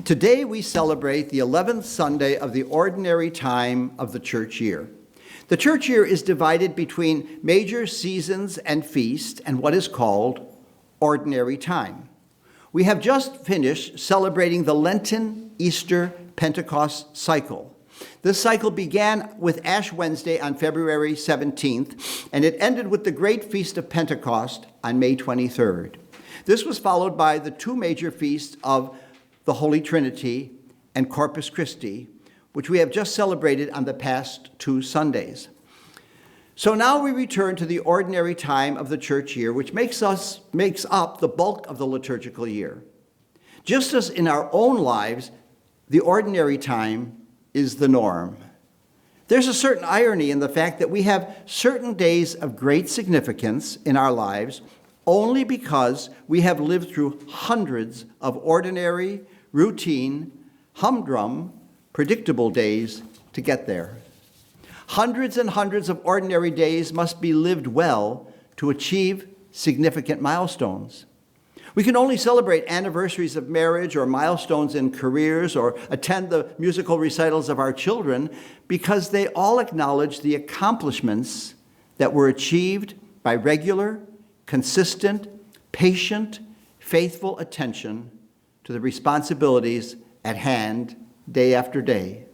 Today we celebrate the 11th Sunday of the ordinary time of the church year. The church year is divided between major seasons and feasts and what is called ordinary time. We have just finished celebrating the Lenten, Easter, Pentecost cycle. This cycle began with Ash Wednesday on February 17th, and it ended with the Great Feast of Pentecost on May 23rd. This was followed by the two major feasts of the Holy Trinity and Corpus Christi, which we have just celebrated on the past two Sundays. So now we return to the ordinary time of the church year, which makes up the bulk of the liturgical year. Just as in our own lives, the ordinary time is the norm. There's a certain irony in the fact that we have certain days of great significance in our lives only because we have lived through hundreds of ordinary, routine, humdrum, predictable days to get there. Hundreds and hundreds of ordinary days must be lived well to achieve significant milestones. We can only celebrate anniversaries of marriage or milestones in careers or attend the musical recitals of our children because they all acknowledge the accomplishments that were achieved by regular, consistent, patient, faithful attention to the responsibilities at hand day after day.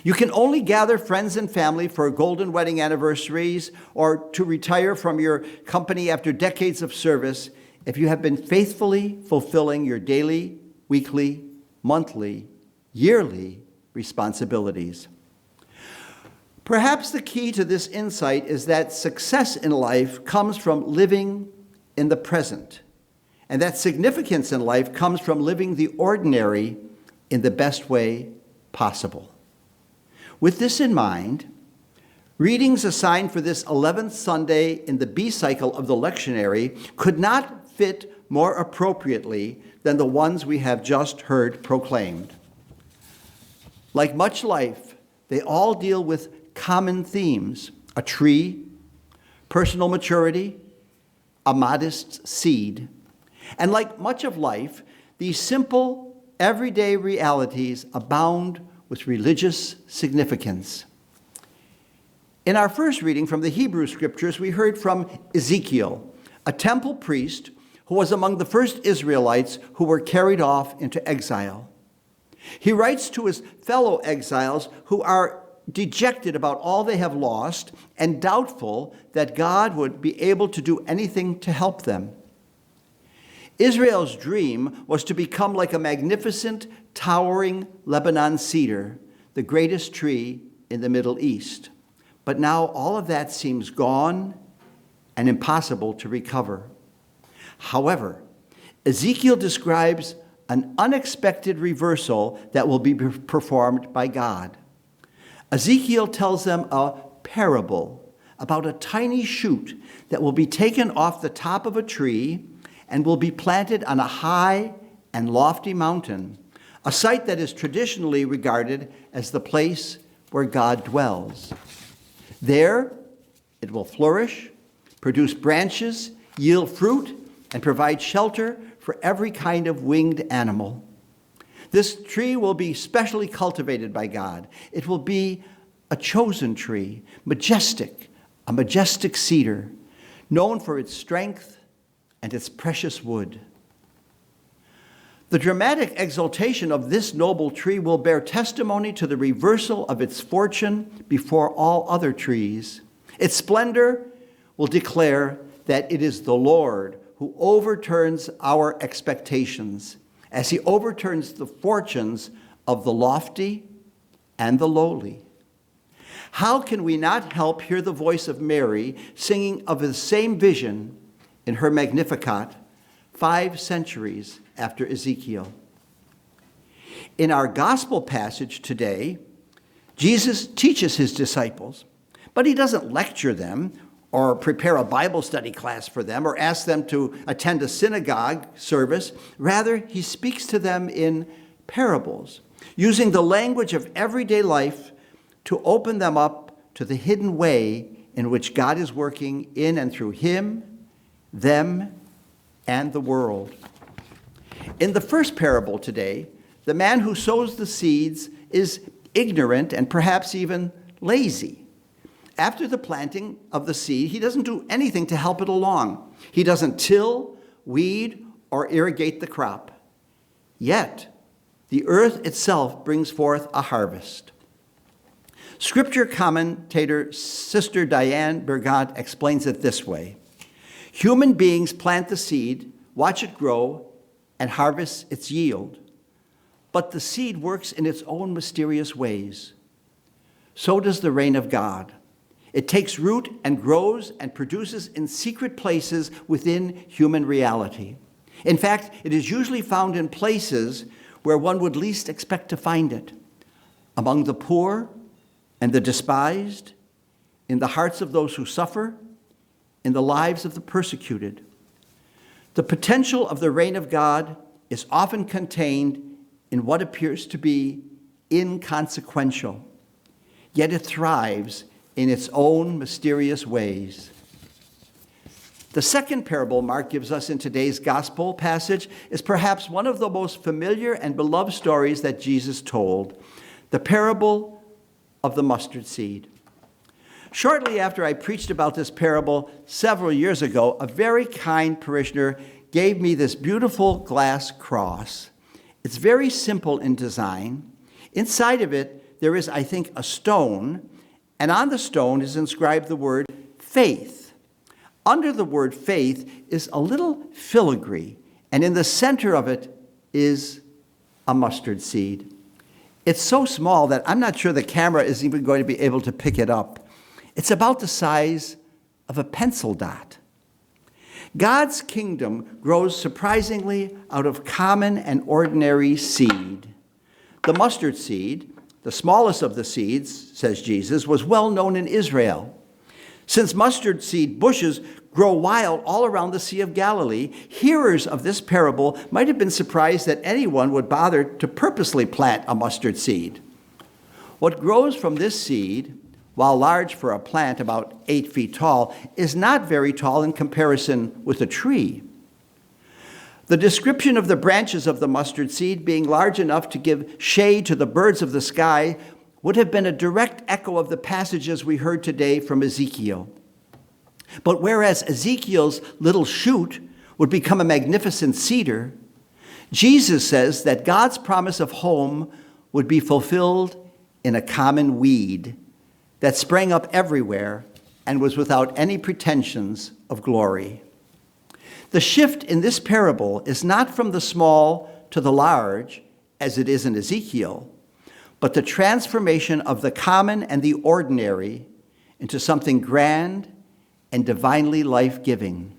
You can only gather friends and family for golden wedding anniversaries or to retire from your company after decades of service if you have been faithfully fulfilling your daily, weekly, monthly, yearly responsibilities. Perhaps the key to this insight is that success in life comes from living in the present, and that significance in life comes from living the ordinary in the best way possible. With this in mind, readings assigned for this 11th Sunday in the B cycle of the lectionary could not fit more appropriately than the ones we have just heard proclaimed. Like much life, they all deal with common themes: a tree, personal maturity, a modest seed. And like much of life, these simple, everyday realities abound with religious significance. In our first reading from the Hebrew Scriptures, we heard from Ezekiel, a temple priest who was among the first Israelites who were carried off into exile. He writes to his fellow exiles who are dejected about all they have lost and doubtful that God would be able to do anything to help them. Israel's dream was to become like a magnificent, towering Lebanon cedar, the greatest tree in the Middle East. But now all of that seems gone and impossible to recover. However, Ezekiel describes an unexpected reversal that will be performed by God. Ezekiel tells them a parable about a tiny shoot that will be taken off the top of a tree and will be planted on a high and lofty mountain, a site that is traditionally regarded as the place where God dwells. There, it will flourish, produce branches, yield fruit, and provide shelter for every kind of winged animal. This tree will be specially cultivated by God. It will be a chosen tree, a majestic cedar, known for its strength and its precious wood. The dramatic exaltation of this noble tree will bear testimony to the reversal of its fortune before all other trees. Its splendor will declare that it is the Lord who overturns our expectations, as he overturns the fortunes of the lofty and the lowly. How can we not help hear the voice of Mary singing of the same vision in her Magnificat 5 centuries after Ezekiel? In our gospel passage today, Jesus teaches his disciples, but he doesn't lecture them or prepare a Bible study class for them or ask them to attend a synagogue service. Rather, he speaks to them in parables, using the language of everyday life to open them up to the hidden way in which God is working in and through him, them, and the world. In the first parable today, the man who sows the seeds is ignorant and perhaps even lazy. After the planting of the seed, he doesn't do anything to help it along. He doesn't till, weed, or irrigate the crop. Yet, the earth itself brings forth a harvest. Scripture commentator Sister Diane Bergant explains it this way. Human beings plant the seed, watch it grow, and harvest its yield. But the seed works in its own mysterious ways. So does the reign of God. It takes root and grows and produces in secret places within human reality. In fact, it is usually found in places where one would least expect to find it, among the poor and the despised, in the hearts of those who suffer, in the lives of the persecuted. The potential of the reign of God is often contained in what appears to be inconsequential, yet it thrives in its own mysterious ways. The second parable Mark gives us in today's gospel passage is perhaps one of the most familiar and beloved stories that Jesus told, the parable of the mustard seed. Shortly after I preached about this parable several years ago, a very kind parishioner gave me this beautiful glass cross. It's very simple in design. Inside of it, there is, I think, a stone, and on the stone is inscribed the word faith. Under the word faith is a little filigree, and in the center of it is a mustard seed. It's so small that I'm not sure the camera is even going to be able to pick it up. It's about the size of a pencil dot. God's kingdom grows surprisingly out of common and ordinary seed. The mustard seed, the smallest of the seeds, says Jesus, was well known in Israel. Since mustard seed bushes grow wild all around the Sea of Galilee, hearers of this parable might have been surprised that anyone would bother to purposely plant a mustard seed. What grows from this seed, while large for a plant about 8 feet tall, is not very tall in comparison with a tree. The description of the branches of the mustard seed being large enough to give shade to the birds of the sky would have been a direct echo of the passages we heard today from Ezekiel. But whereas Ezekiel's little shoot would become a magnificent cedar, Jesus says that God's promise of home would be fulfilled in a common weed that sprang up everywhere and was without any pretensions of glory. The shift in this parable is not from the small to the large, as it is in Ezekiel, but the transformation of the common and the ordinary into something grand and divinely life-giving.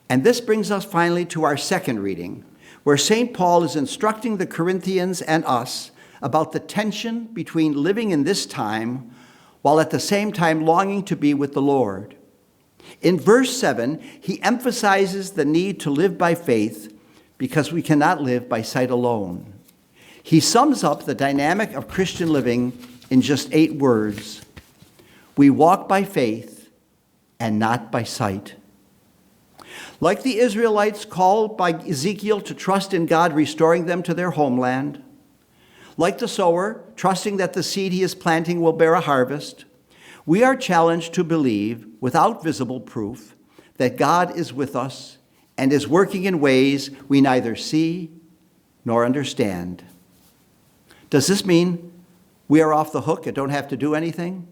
And this brings us finally to our second reading, where St. Paul is instructing the Corinthians and us about the tension between living in this time while at the same time longing to be with the Lord. In verse 7, he emphasizes the need to live by faith because we cannot live by sight alone. He sums up the dynamic of Christian living in just 8 words. We walk by faith and not by sight. Like the Israelites called by Ezekiel to trust in God restoring them to their homeland, like the sower trusting that the seed he is planting will bear a harvest, we are challenged to believe, without visible proof, that God is with us and is working in ways we neither see nor understand. Does this mean we are off the hook and don't have to do anything?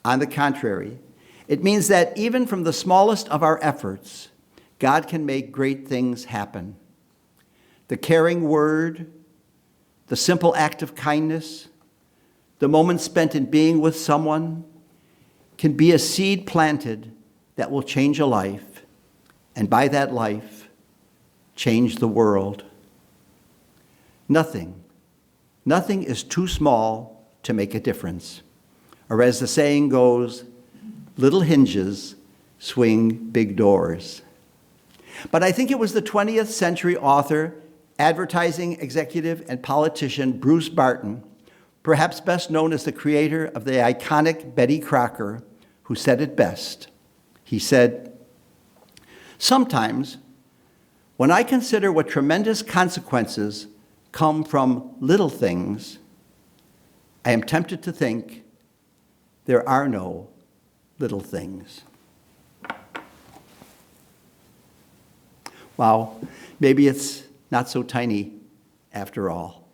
On the contrary, it means that even from the smallest of our efforts, God can make great things happen. The caring word, the simple act of kindness, the moment spent in being with someone can be a seed planted that will change a life, and by that life, change the world. Nothing is too small to make a difference. Or as the saying goes, little hinges swing big doors. But I think it was the 20th century author, advertising executive, and politician Bruce Barton, perhaps best known as the creator of the iconic Betty Crocker, who said it best. He said, "Sometimes, when I consider what tremendous consequences come from little things, I am tempted to think there are no little things. Wow, maybe it's not so tiny after all.